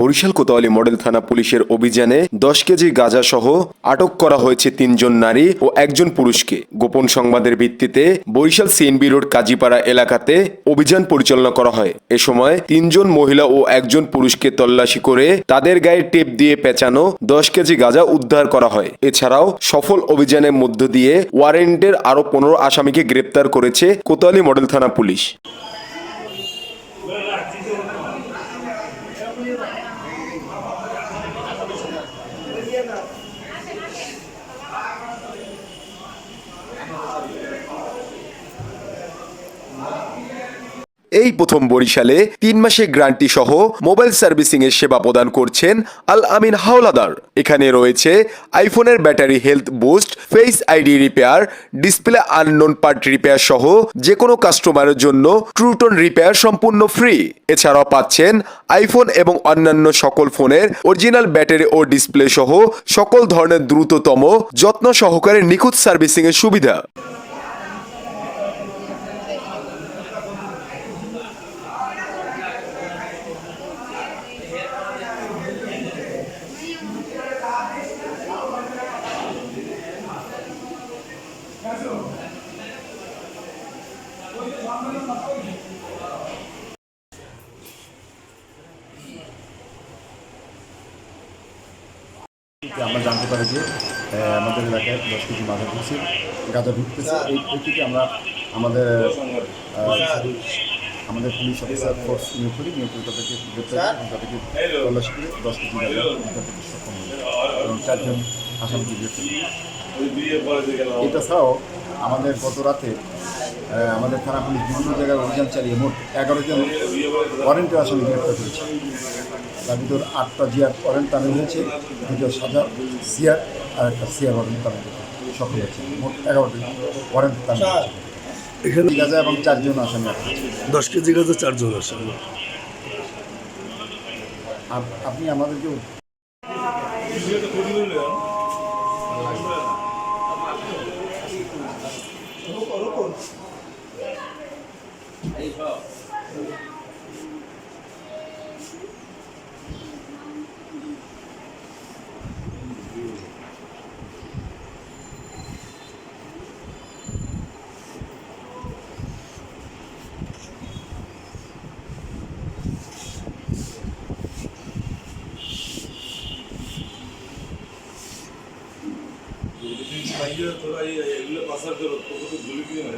Barishal Kotwali model থানা পুলিশের অভিযানে 10 কেজি গাঁজা সহ আটক করা হয়েছে 3 জন নারী ও 1 জন পুরুষকে। গোপন সংবাদের ভিত্তিতে বরিশাল সিএনবি রোড কাজীপাড়া এলাকাতে অভিযান পরিচালনা করা হয়। এ সময় 3 জন মহিলা ও 1 জন পুরুষকে তল্লাশি করে তাদের গায়ে টেপ দিয়ে পেঁচানো 10 কেজি গাঁজা উদ্ধার করা হয়। এছাড়াও সফল অভিযানের মধ্য দিয়ে ওয়ারেন্টের আরও 15 আসামিকে গ্রেপ্তার করেছে কোতোয়ালি মডেল থানা পুলিশ। এই প্রথম বরিশালে 3 মাসে গ্যারান্টি সহ মোবাইল সার্ভিসিং এর সেবা প্রদান করছেন আল আমিন হাওলাদার। এখানে রয়েছে আইফোনের battery health boost, face ID repair, display unknown part repair সহ যে কোনো কাস্টমারের জন্য ট্রুটন রিপেয়ার সম্পূর্ণ ফ্রি। এছাড়াও পাচ্ছেন আইফোন এবং অন্যান্য সকল ফোনের অরিজিনাল ব্যাটারি ও ডিসপ্লে সহ সকল ধরনের দ্রুততম যত্ন সহকারে নিখুঁত সার্ভিসিং এর সুবিধা। আমরা জানতে পারি যে আমাদের এলাকায় 10 কেজি মাদক ভুষির গাঁজা ঢুকতেছে। এই থেকে আমরা আমাদের পুলিশ অফিসার ফোর্স নিয়োগ করি, তাদেরকে গ্রেপ্তার করি এবং তাদেরকে তল্লাশি করে 10 কেজি গাঁজা উদ্ধার করতে সক্ষম হই এবং 4 জন আসামিকে গ্রেপ্তার করি। এটা ছাড়াও আমাদের গত রাতে আমাদের থানা পুলিশ বিভিন্ন জায়গায় অভিযান চালিয়ে মোট 11 জন ওয়ারেন্টের আসামি গ্রেপ্তার করেছে। তার ভিতর 8টা জিআর ওয়ারেন্ট তামিল হয়েছে, 2টা সাজা সিআর আর একটা সিআর ওয়ারেন্ট তামিল সফল হয়েছে। মোট 11টি ওয়ারেন্ট তামিল হয়েছে। এখানে গাঁজা এবং 4 জন আসামি আছে। 10 কেজি গাঁজা 4 জন আসামি। আপনি আমাদেরকে তোরা এগুলো পাসার করো তোকে তো গুলি দিয়ে না